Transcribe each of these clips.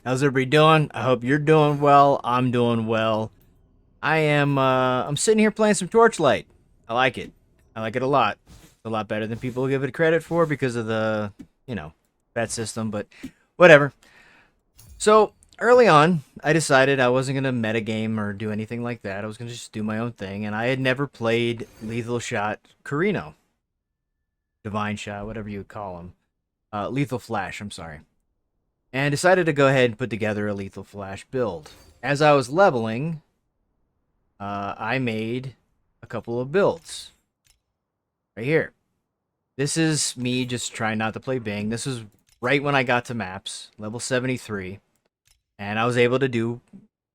How's everybody doing? I hope you're doing well. I'm doing well. I'm sitting here playing some Torchlight. I like it. I like it a lot. It's a lot better than people give it credit for because of the, you know, that system, but whatever. So, early on, I decided I wasn't going to metagame or do anything like that. I was going to just do my own thing, and I had never played Lethal Shot Carino. Divine Shot, whatever you would call him. Lethal Flash, I'm sorry. And decided to go ahead and put together a Lethal Flash build. As I was leveling, I made a couple of builds right here. This is me just trying not to play Bing. This is right when I got to maps, level 73, and I was able to do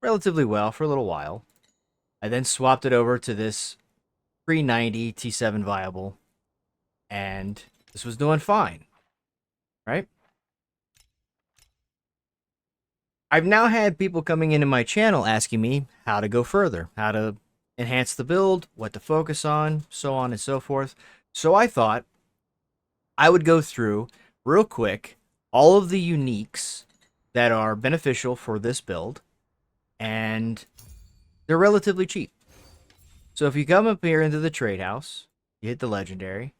relatively well for a little while. I then swapped it over to this 390 T7 viable, and this was doing fine, right? I've now had people coming into my channel asking me how to go further, how to enhance the build, what to focus on, so on and so forth. So I thought I would go through real quick all of the uniques that are beneficial for this build, and they're relatively cheap. So if you come up here into the trade house, you hit the legendary.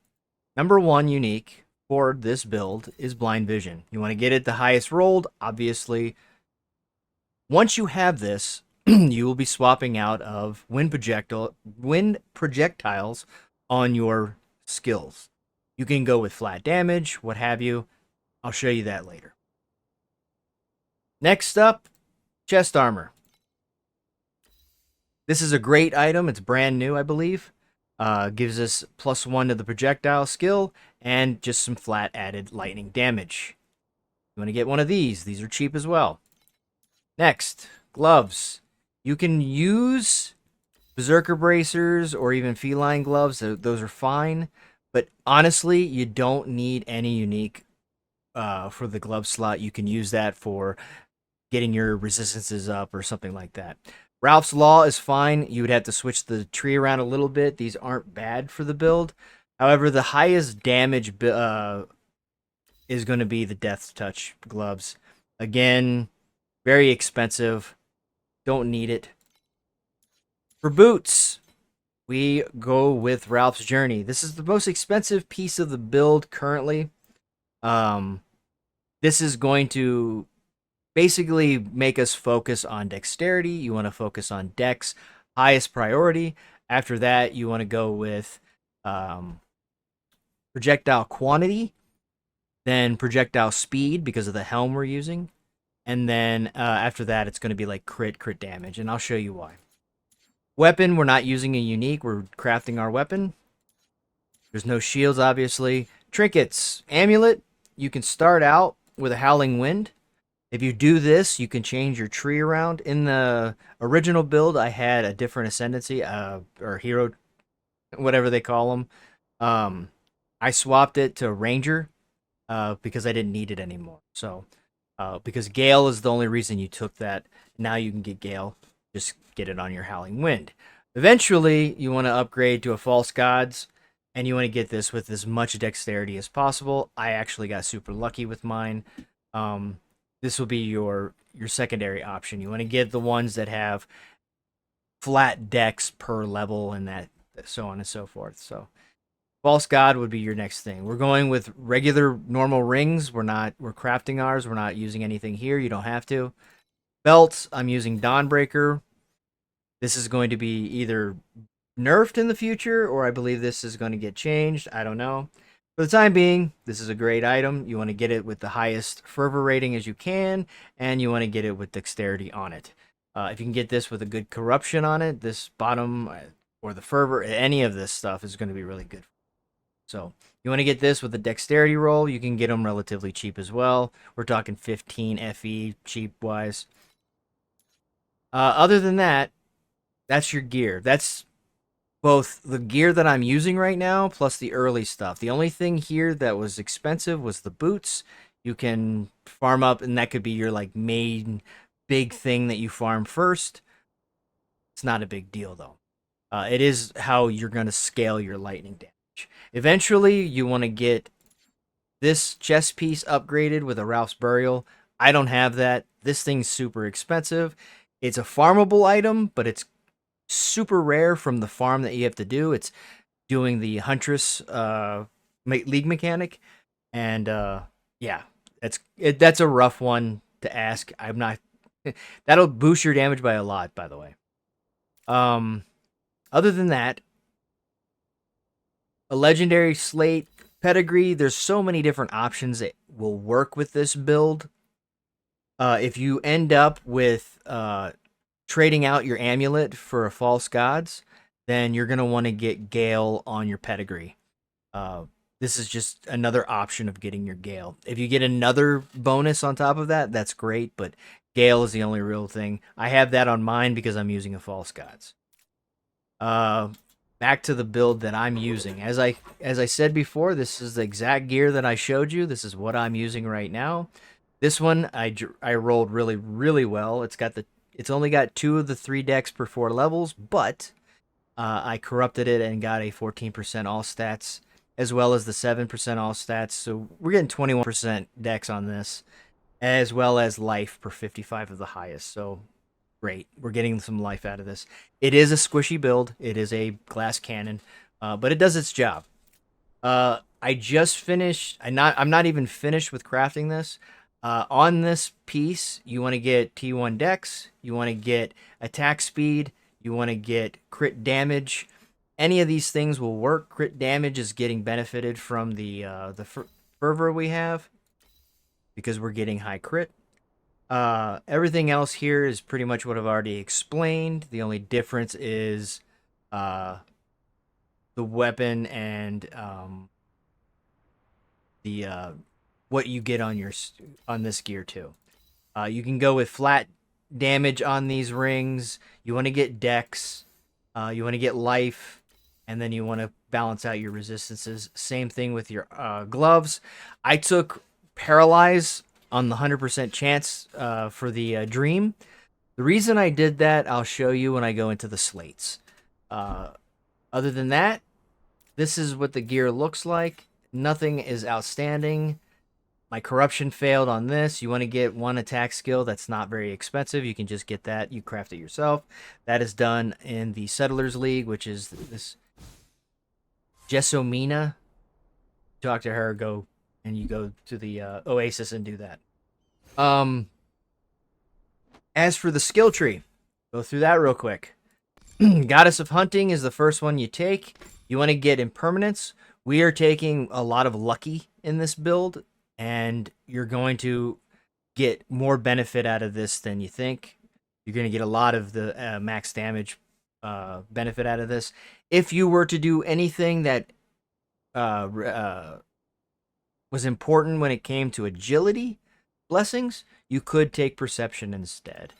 Number one unique for this build is blind vision. You want to get it the highest rolled, obviously. Once you have this, you will be swapping out of wind projectiles on your skills. You can go with flat damage, what have you. I'll show you that later. Next up, chest armor. This is a great item. It's brand new, I believe. Gives us +1 to the projectile skill and just some flat added lightning damage. You want to get one of these. These are cheap as well. Next, gloves. You can use berserker bracers or even feline gloves. Those are fine. But honestly, you don't need any unique for the glove slot. You can use that for getting your resistances up or something like that. Ralph's Law is fine. You would have to switch the tree around a little bit. These aren't bad for the build. However, the highest damage is going to be the Death Touch gloves. Again, very expensive. Don't need it. For boots, we go with Ralph's Journey. This is the most expensive piece of the build currently. This is going to basically make us focus on dexterity. You want to focus on dex, highest priority. After that, you want to go with projectile quantity, then projectile speed because of the helm we're using. And then after that, it's going to be like crit damage, and I'll show you why. Weapon, we're not using a unique. We're crafting our weapon. There's no shields, obviously. Trinkets. Amulet, you can start out with a Howling Wind. If you do this, you can change your tree around. In the original build, I had a different ascendancy, or hero, whatever they call them. I swapped it to Ranger because I didn't need it anymore. So, because Gale is the only reason you took that. Now you can get Gale. Just get it on your Howling Wind. Eventually, you want to upgrade to a False Gods, and you want to get this with as much dexterity as possible. I actually got super lucky with mine. This will be your secondary option. You want to get the ones that have flat dex per level and that so on and so forth. So False God would be your next thing. We're going with regular normal rings. We're crafting ours. We're not using anything here. You don't have to. Belts, I'm using Dawnbreaker. This is going to be either nerfed in the future, or I believe this is going to get changed. I don't know. For the time being, this is a great item. You want to get it with the highest fervor rating as you can, and you want to get it with dexterity on it. If you can get this with a good corruption on it, this bottom or the fervor, any of this stuff is going to be really good. So you want to get this with a dexterity roll. You can get them relatively cheap as well. We're talking 15 FE cheap wise. Other than that, that's your gear. That's both the gear that I'm using right now plus the early stuff. The only thing here that was expensive was the boots. You can farm up, and that could be your like main big thing that you farm first. It's not a big deal though. It is how you're going to scale your lightning damage. Eventually, you want to get this chest piece upgraded with a Ralph's Burial. I don't have that. This thing's super expensive. It's a farmable item, but it's super rare from the farm that you have to do. It's doing the Huntress league mechanic, and yeah, that's a rough one to ask. I'm not. That'll boost your damage by a lot, by the way. Um, Other than that, a legendary slate pedigree. There's so many different options that will work with this build. If you end up with trading out your amulet for a false gods, then you're gonna want to get Gale on your pedigree. Uh, this is just another option of getting your Gale. If you get another bonus on top of that, that's great. But Gale is the only real thing. I have that on mine because I'm using a false gods. Uh, Back to the build that I'm using. As I said before, this is the exact gear that I showed you. This is what I'm using right now. This one I rolled really well. It's only got 2 of the 3 decks per 4 levels, but I corrupted it and got a 14% all stats as well as the 7% all stats. So we're getting 21% dex on this, as well as life per 55 of the highest. So great. We're getting some life out of this. It is a squishy build. It is a glass cannon, but it does its job. I just finished. I'm not even finished with crafting this. On this piece, you want to get T1 dex. You want to get attack speed. You want to get crit damage. Any of these things will work. Crit damage is getting benefited from the fervor we have because we're getting high crit. Everything else here is pretty much what I've already explained. The only difference is the weapon and the what you get on this gear too. You can go with flat damage on these rings. You want to get dex. You want to get life, and then you want to balance out your resistances. Same thing with your gloves. I took paralyze on the 100% chance for the dream. The reason I did that, I'll show you when I go into the slates. Other than that, this is what the gear looks like. Nothing is outstanding. My corruption failed on this. You want to get 1 attack skill that's not very expensive. You can just get that. You craft it yourself. That is done in the Settlers League, which is this Jessomina. Talk to her, you go to the Oasis and do that. As for the skill tree, go through that real quick. Goddess of Hunting is the first one you take. You want to get impermanence. We are taking a lot of lucky in this build, and you're going to get more benefit out of this than you think. You're going to get a lot of the max damage benefit out of this. If you were to do anything that was important when it came to agility blessings, you could take perception instead.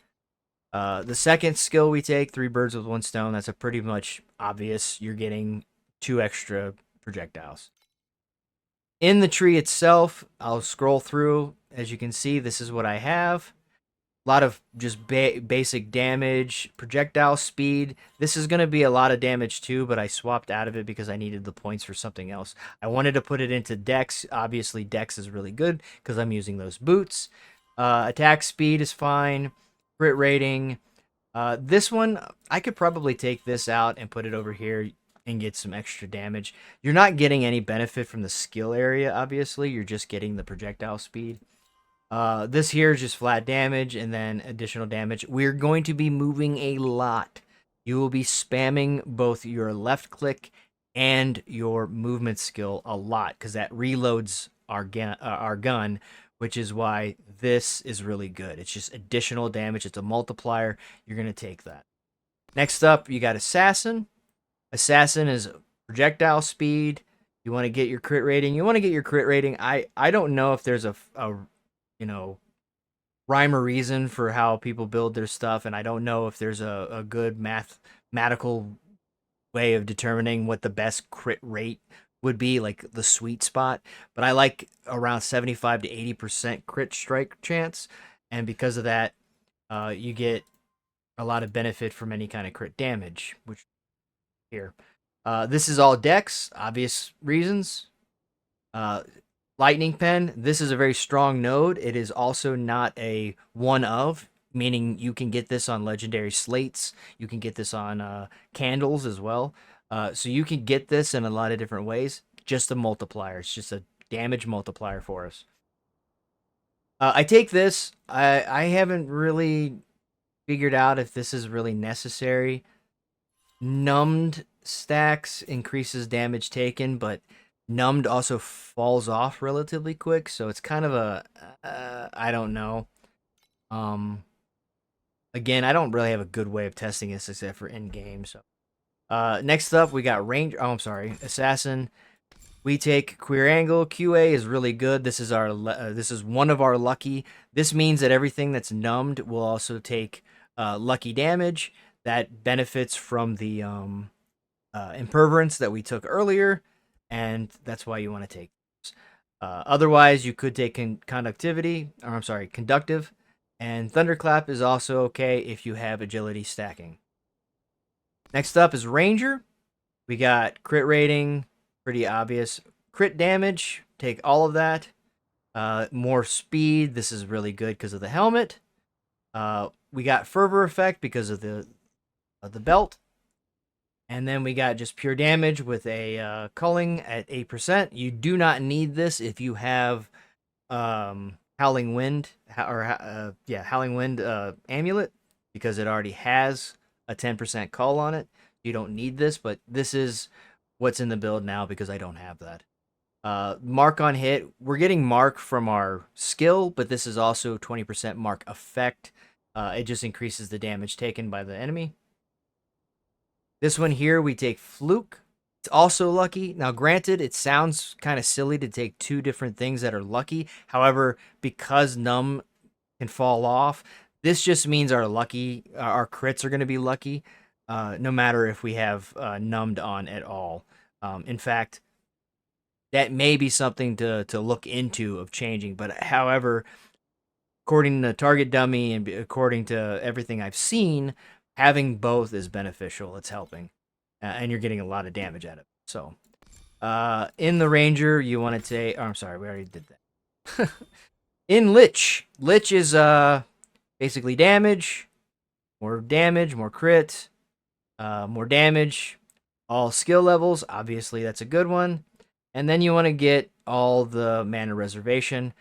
The second skill we take, 3 birds with 1 stone, that's a pretty much obvious. You're getting 2 extra projectiles. In the tree itself, I'll scroll through. As you can see, this is what I have. A lot of just basic damage, projectile speed. This is going to be a lot of damage too, but I swapped out of it because I needed the points for something else. I wanted to put it into Dex. Obviously, Dex is really good because I'm using those boots. Attack speed is fine. Crit rating. This one, I could probably take this out and put it over here and get some extra damage. You're not getting any benefit from the skill area, obviously. You're just getting the projectile speed. This here is just flat damage and then additional damage. We're going to be moving a lot. You will be spamming both your left click and your movement skill a lot because that reloads our gun, which is why this is really good. It's just additional damage. It's a multiplier. You're going to take that. Next up, you got Assassin. Assassin is projectile speed. You want to get your crit rating. I don't know if there's a rhyme or reason for how people build their stuff, and I don't know if there's a good mathematical way of determining what the best crit rate would be, like the sweet spot. But I like around 75 to 80% crit strike chance, and because of that, you get a lot of benefit from any kind of crit damage, which here. This is all dex, obvious reasons. Lightning Pen, this is a very strong node. It is also not a one of, meaning you can get this on legendary slates. You can get this on candles as well. So you can get this in a lot of different ways. Just a multiplier. It's just a damage multiplier for us. I take this. I haven't really figured out if this is really necessary. Numbed stacks increases damage taken, but numbed also falls off relatively quick, so it's kind of a I don't know. Um, Again, I don't really have a good way of testing this except for in game. So, next up we got Ranger. Oh, I'm sorry, Assassin. We take Queer Angle. QA is really good. This is our this is one of our lucky. This means that everything that's numbed will also take lucky damage. That benefits from the imperverance that we took earlier, and that's why you want to take this. Otherwise, you could take conductivity, or I'm sorry, conductive, and Thunderclap is also okay if you have agility stacking. Next up is Ranger. We got crit rating, pretty obvious. Crit damage, take all of that. More speed, this is really good because of the helmet. We got fervor effect because of the belt. And then we got just pure damage with a culling at 8%. You do not need this if you have Howling Wind Howling Wind amulet, because it already has a 10% cull on it. You don't need this, but this is what's in the build now because I don't have that. Mark on hit, we're getting mark from our skill, but this is also 20% mark effect. It just increases the damage taken by the enemy. This one here, we take Fluke. It's also lucky. Now, granted, it sounds kind of silly to take two different things that are lucky. However, because Numb can fall off, this just means our crits are going to be lucky, no matter if we have Numbed on at all. In fact, that may be something to look into of changing. But however, according to Target Dummy and according to everything I've seen, having both is beneficial. It's helping, and you're getting a lot of damage out of it. So, in the Ranger, you want to take. Oh, I'm sorry, we already did that. In Lich is basically damage, more crit, more damage, all skill levels. Obviously, that's a good one. And then you want to get all the mana reservation.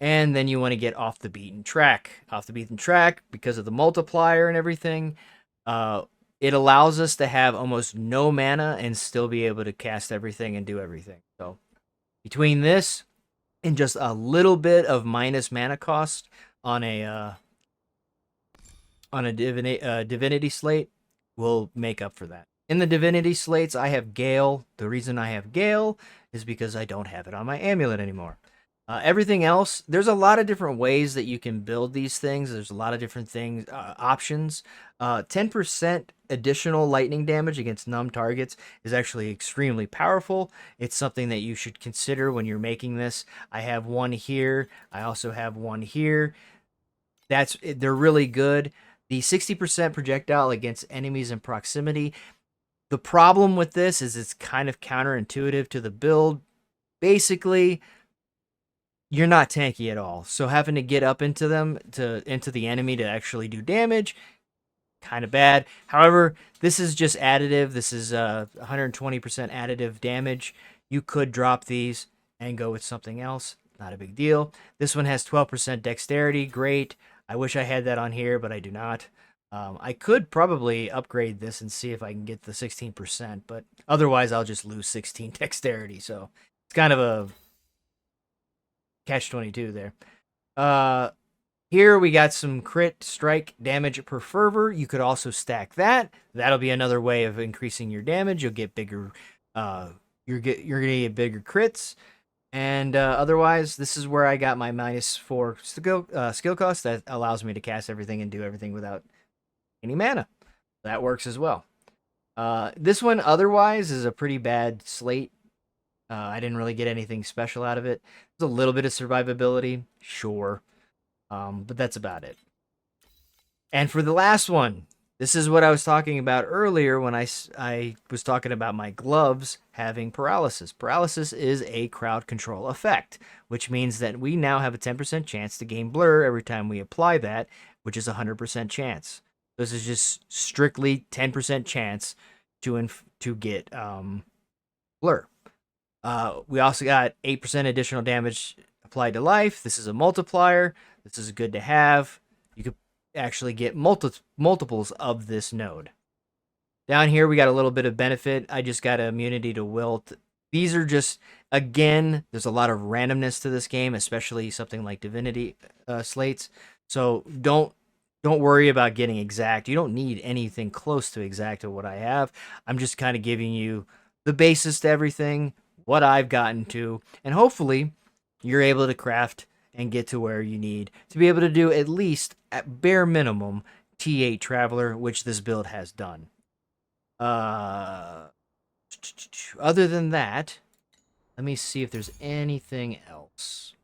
And then you want to get off the beaten track. Off the beaten track, because of the multiplier and everything, it allows us to have almost no mana and still be able to cast everything and do everything. So between this and just a little bit of minus mana cost on a Divinity slate, will make up for that. In the Divinity slates, I have Gale. The reason I have Gale is because I don't have it on my amulet anymore. Everything else, there's a lot of different ways that you can build these things. There's a lot of different things, options. 10% additional lightning damage against numb targets is actually extremely powerful. It's something that you should consider when you're making this. I have one here. I also have one here. They're really good. The 60% projectile against enemies in proximity. The problem with this is it's kind of counterintuitive to the build. Basically, you're not tanky at all. So having to get up into the enemy to actually do damage, kind of bad. However, this is just additive. This is 120% additive damage. You could drop these and go with something else. Not a big deal. This one has 12% dexterity. Great. I wish I had that on here, but I do not. I could probably upgrade this and see if I can get the 16%, but otherwise I'll just lose 16 dexterity. So it's kind of a catch-22 there. Here we got some crit strike damage per fervor. You could also stack that. That'll be another way of increasing your damage. You'll get bigger. You're gonna get bigger crits. And otherwise, this is where I got my -4 skill cost that allows me to cast everything and do everything without any mana. That works as well. This one otherwise is a pretty bad slate. I didn't really get anything special out of it. There's a little bit of survivability, sure, but that's about it. And for the last one, This is what I was talking about earlier when I was talking about my gloves having paralysis. Paralysis is a crowd control effect, which means that we now have a 10% chance to gain blur every time we apply that, which is a 100% chance. This is just strictly 10% chance to get blur. We also got 8% additional damage applied to life. This is a multiplier. This is good to have. You could actually get multiples of this node. Down here, we got a little bit of benefit. I just got immunity to wilt. These are just, again, there's a lot of randomness to this game, especially something like Divinity slates. So don't worry about getting exact. You don't need anything close to exact to what I have. I'm just kind of giving you the basis to everything, what I've gotten to, and hopefully you're able to craft and get to where you need to be able to do at least at bare minimum T8 Traveler, which this build has done. Other than that, let me see if there's anything else.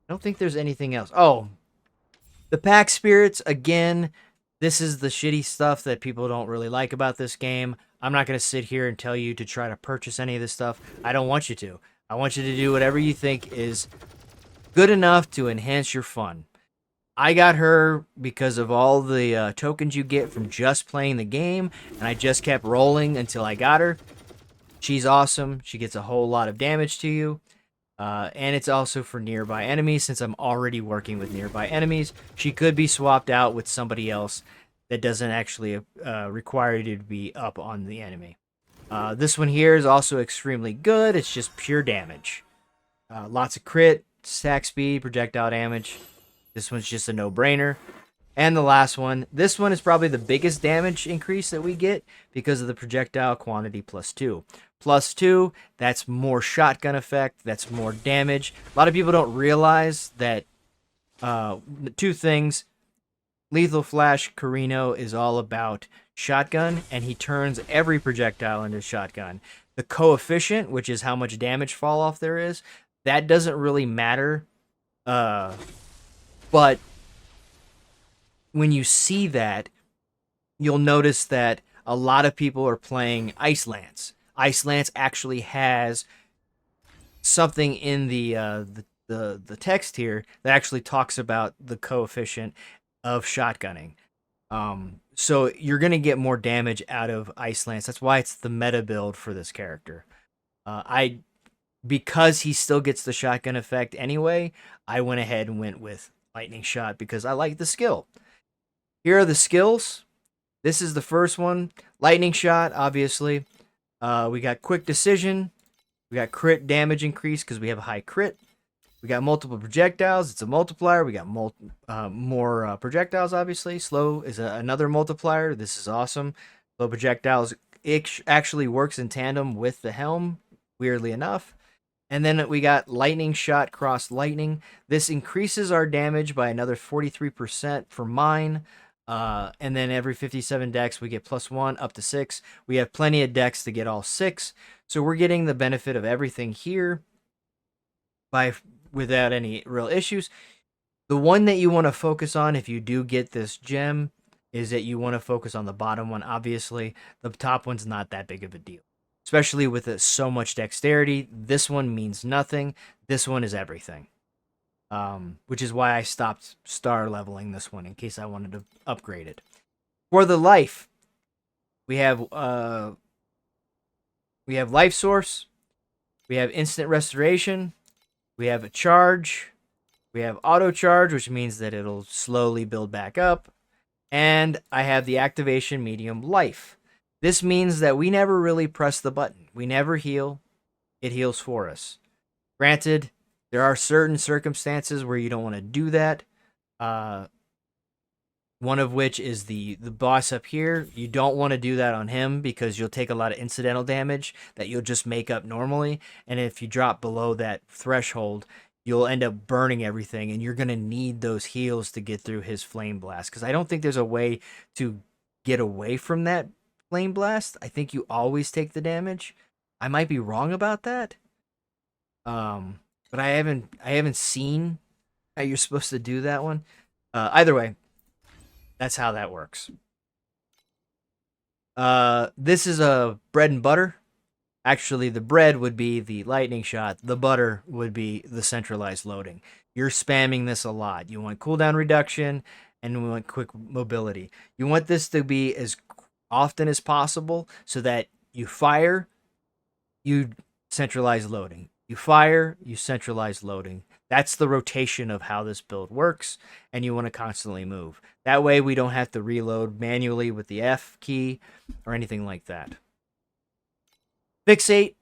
I don't think there's anything else. Oh, the pack spirits, again, this is the shitty stuff that people don't really like about this game. I'm not going to sit here and tell you to try to purchase any of this stuff. I don't want you to. I want you to do whatever you think is good enough to enhance your fun. I got her because of all the tokens you get from just playing the game, and I just kept rolling until I got her. She's awesome. She gets a whole lot of damage to you. And it's also for nearby enemies, since I'm already working with nearby enemies. She could be swapped out with somebody else that doesn't actually require you to be up on the enemy. This one here is also extremely good. It's just pure damage. Lots of crit, stack speed, projectile damage. This one's just a no-brainer. And the last one, this one is probably the biggest damage increase that we get because of the projectile quantity +2. +2, that's more shotgun effect, that's more damage. A lot of people don't realize that two things. Lethal Flash Carino is all about shotgun, and he turns every projectile into shotgun. The coefficient, which is how much damage fall off there is, that doesn't really matter. But when you see that, you'll notice that a lot of people are playing Ice Lance. Ice Lance actually has something in the text here that actually talks about the coefficient of shotgunning. So you're going to get more damage out of Ice Lance. That's why it's the meta build for this character. Because he still gets the shotgun effect anyway, I went ahead and went with Lightning Shot because I like the skill. Here are the skills. This is the first one. Lightning Shot, obviously. We got Quick Decision. We got crit damage increase because we have a high crit. We got multiple projectiles. It's a multiplier. We got more projectiles, obviously. Slow is another multiplier. This is awesome. Slow projectiles, it actually works in tandem with the helm, weirdly enough. And then we got Lightning Shot Cross Lightning. This increases our damage by another 43% for mine. And then every 57 decks, we get +1 up to 6. We have plenty of decks to get all 6. So we're getting the benefit of everything here without any real issues. The one that you want to focus on if you do get this gem is that you want to focus on the bottom one, obviously. The top one's not that big of a deal. Especially with so much dexterity, this one means nothing. This one is everything. Which is why I stopped star leveling this one in case I wanted to upgrade it. For the life, we have life source, we have instant restoration, we have a charge, we have auto charge, which means that it'll slowly build back up, and I have the activation medium life. This means that we never really press the button. We never heal. It heals for us. Granted, there are certain circumstances where you don't want to do that. One of which is the boss up here. You don't want to do that on him because you'll take a lot of incidental damage that you'll just make up normally. And if you drop below that threshold, you'll end up burning everything. And you're going to need those heals to get through his flame blast. Because I don't think there's a way to get away from that flame blast. I think you always take the damage. I might be wrong about that. But I haven't seen how you're supposed to do that one. Either way, that's how that works. This is a bread and butter. Actually, the bread would be the lightning shot. The butter would be the centralized loading. You're spamming this a lot. You want cooldown reduction and we want quick mobility. You want this to be as often as possible so that you fire, you centralize loading. You fire, you centralize loading. That's the rotation of how this build works, and you want to constantly move. That way, we don't have to reload manually with the F key or anything like that. Fixate.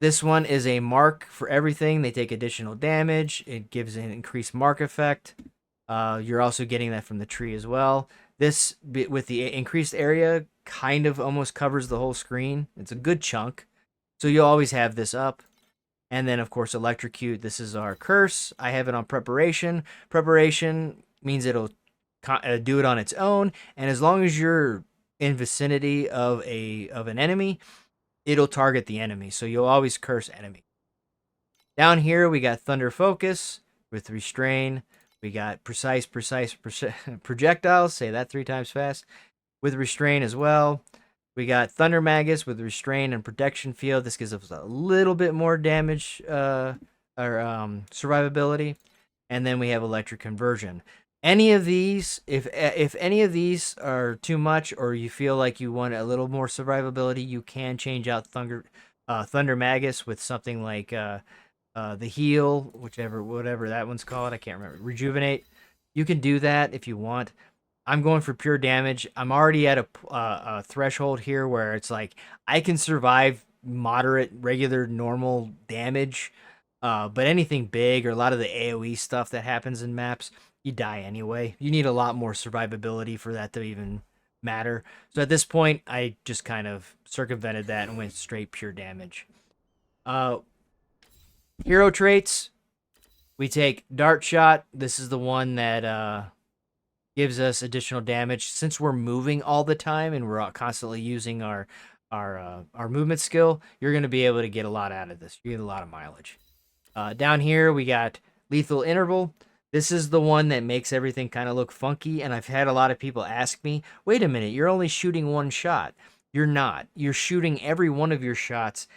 This one is a mark for everything. They take additional damage. It gives an increased mark effect. You're also getting that from the tree as well. This, with the increased area, kind of almost covers the whole screen. It's a good chunk. So you'll always have this up. And then, of course, electrocute. This is our curse. I have it on preparation. Preparation means it'll do it on its own. And as long as you're in vicinity of an enemy, it'll target the enemy. So you'll always curse enemy. Down here, we got Thunder Focus with Restrain. We got precise projectiles. Say that 3 times fast. With Restrain as well. We got Thunder Magus with Restrain and Protection Field. This gives us a little bit more damage or survivability. And then we have Electric Conversion. Any of these, if any of these are too much or you feel like you want a little more survivability, you can change out Thunder Magus with something like the Heal, whatever that one's called. I can't remember. Rejuvenate. You can do that if you want. I'm going for pure damage. I'm already at a threshold here where it's like I can survive moderate, regular, normal damage. But anything big or a lot of the AoE stuff that happens in maps, you die anyway. You need a lot more survivability for that to even matter. So at this point, I just kind of circumvented that and went straight pure damage. Hero traits. We take Dart Shot. This is the one that gives us additional damage. Since we're moving all the time and we're constantly using our movement skill, you're going to be able to get a lot out of this. You get a lot of mileage. Down here, we got Lethal Interval. This is the one that makes everything kind of look funky, and I've had a lot of people ask me, wait a minute, you're only shooting one shot. You're not. You're shooting every one of your shots.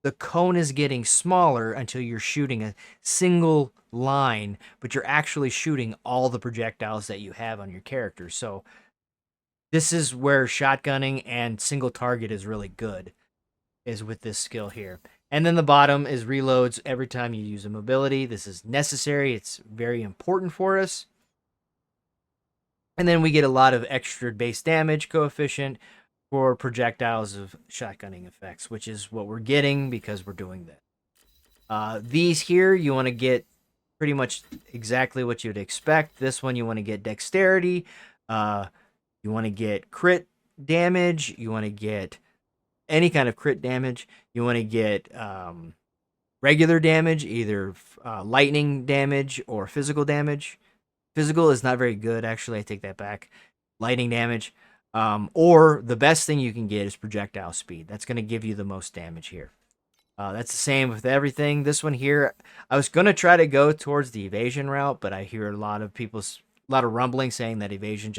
The cone is getting smaller until you're shooting a single line, but you're actually shooting all the projectiles that you have on your character. So this is where shotgunning and single target is really good, is with this skill here. And then the bottom is reloads every time you use a mobility. This is necessary. It's very important for us. And then we get a lot of extra base damage coefficient for projectiles of shotgunning effects, which is what we're getting because we're doing that. These here, you want to get pretty much exactly what you'd expect. This one, you want to get dexterity. You want to get crit damage. You want to get any kind of crit damage. You want to get regular damage, either lightning damage or physical damage. Physical is not very good, actually. I take that back. Lightning damage. Or the best thing you can get is projectile speed. That's going to give you the most damage here. That's the same with everything. This one here, I was going to try to go towards the evasion route, but I hear a lot of rumbling saying that evasion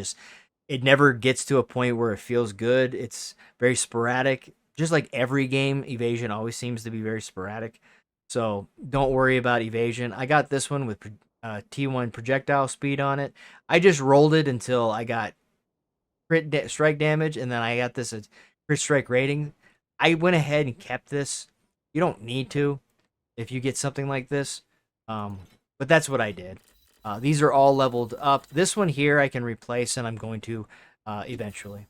it never gets to a point where it feels good. It's very sporadic. Just like every game, evasion always seems to be very sporadic. So don't worry about evasion. I got this one with T1 projectile speed on it. I just rolled it until I got crit strike damage, and then I got this crit strike rating. I went ahead and kept this. You don't need to if you get something like this, but that's what I did. These are all leveled up. This one here I can replace, and I'm going to eventually.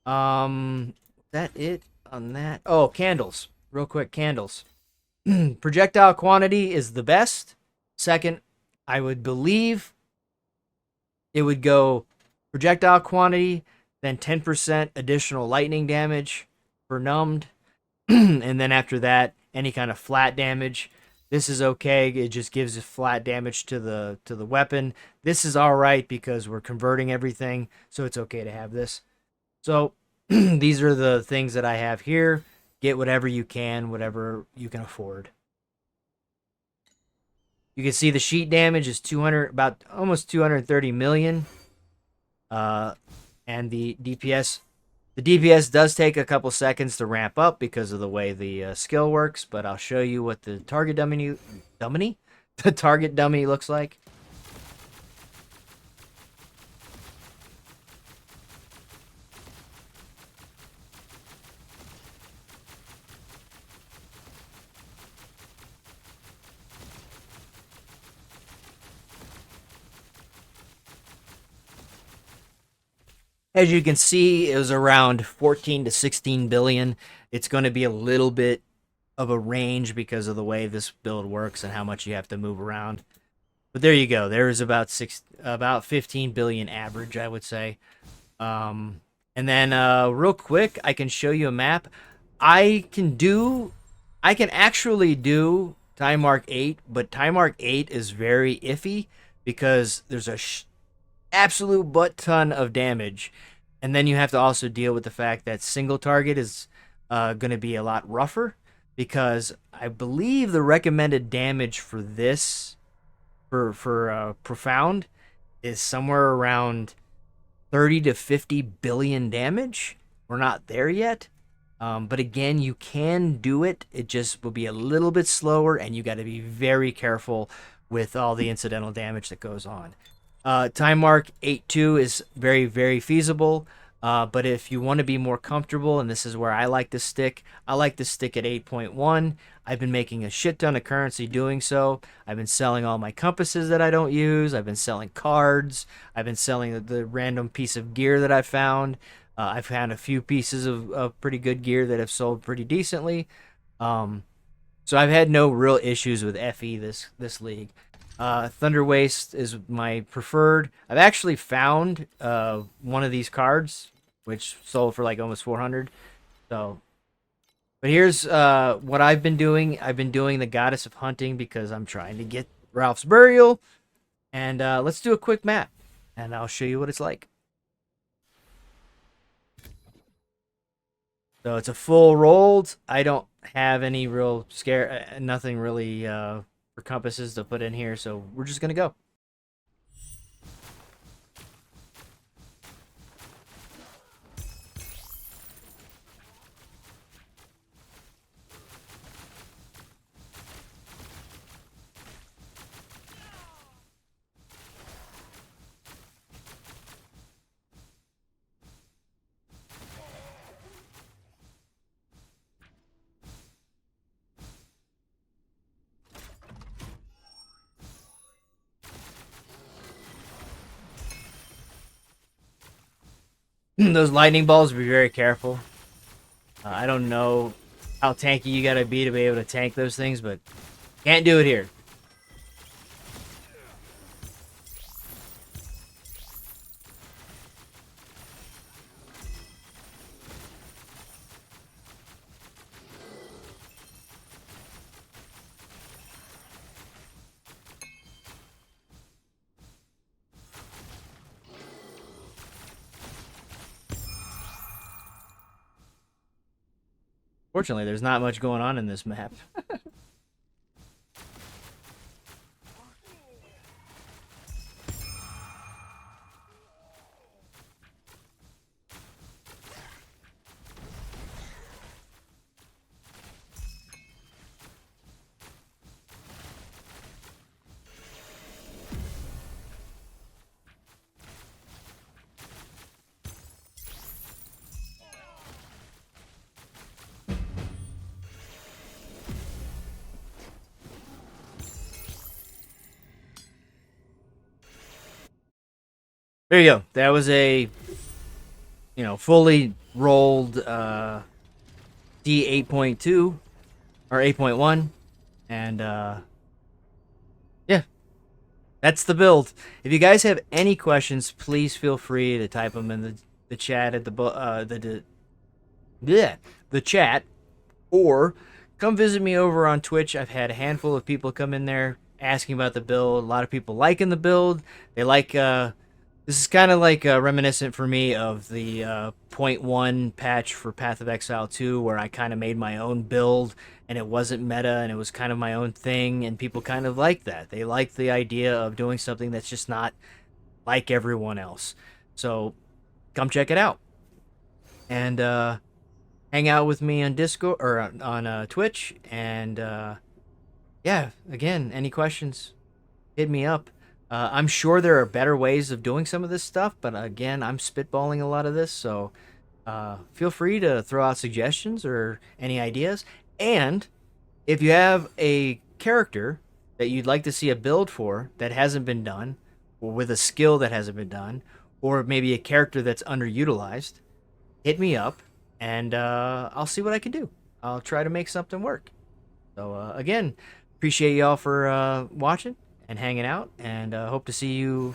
That it on that? Oh, candles. Real quick, candles. Projectile quantity is the best. Second, I would believe it would go projectile quantity, then 10% additional lightning damage for numbed, and then after that, any kind of flat damage. This is okay. It just gives flat damage to the weapon. This is all right because we're converting everything, so it's okay to have this. So these are the things that I have here. Get whatever you can afford. You can see the sheet damage is about almost 230 million. And the DPS The DPS does take a couple seconds to ramp up because of the way the skill works, but I'll show you what the target dummy, the target dummy looks like. As you can see, it was around 14 to 16 billion. It's going to be a little bit of a range because of the way this build works and how much you have to move around. But there you go. There is about 15 billion average, I would say. And then real quick, I can show you a map. I can actually do Time Mark 8, but Time Mark 8 is very iffy because there's a absolute butt ton of damage. And then you have to also deal with the fact that single target is going to be a lot rougher because I believe the recommended damage for this, for Profound, is somewhere around 30 to 50 billion damage. We're not there yet. But again, you can do it. It just will be a little bit slower, and you got to be very careful with all the incidental damage that goes on. Time Mark 8.2 is very, very feasible. But if you want to be more comfortable, and this is where I like to stick, I like to stick at 8.1. I've been making a shit ton of currency doing so. I've been selling all my compasses that I don't use. I've been selling cards. I've been selling the random piece of gear that I found. I've found a few pieces of pretty good gear that have sold pretty decently. So I've had no real issues with FE this league. Thunder Waste is my preferred. I've actually found one of these cards, which sold for like almost 400. So, but here's what I've been doing. I've been doing the Goddess of Hunting because I'm trying to get Ralph's Burial. And let's do a quick map, and I'll show you what it's like. So it's a full rolled. I don't have any real nothing really for compasses to put in here, so we're just gonna go. Those lightning balls, be very careful. I don't know how tanky you gotta be able to tank those things, but can't do it here. Fortunately, there's not much going on in this map. There you go. That was a, fully rolled D 8.2 or 8.1, and yeah, that's the build. If you guys have any questions, please feel free to type them in the chat at the chat, or come visit me over on Twitch. I've had a handful of people come in there asking about the build. A lot of people liking the build. They like this is kind of like reminiscent for me of the .1 patch for Path of Exile 2, where I kind of made my own build, and it wasn't meta, and it was kind of my own thing, and people kind of like that. They like the idea of doing something that's just not like everyone else. So come check it out. and hang out with me on Discord or on Twitch. And yeah, again, any questions, hit me up. I'm sure there are better ways of doing some of this stuff, but again, I'm spitballing a lot of this, so feel free to throw out suggestions or any ideas. And if you have a character that you'd like to see a build for that hasn't been done, or with a skill that hasn't been done, or maybe a character that's underutilized, hit me up and I'll see what I can do. I'll try to make something work. So, again, appreciate y'all for watching and hanging out, and hope to see you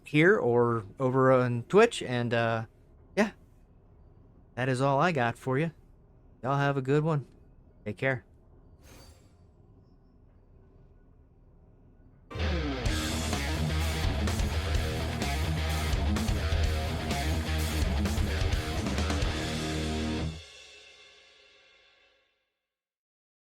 here or over on Twitch. And yeah, that is all I got for you. Y'all have a good one. Take care.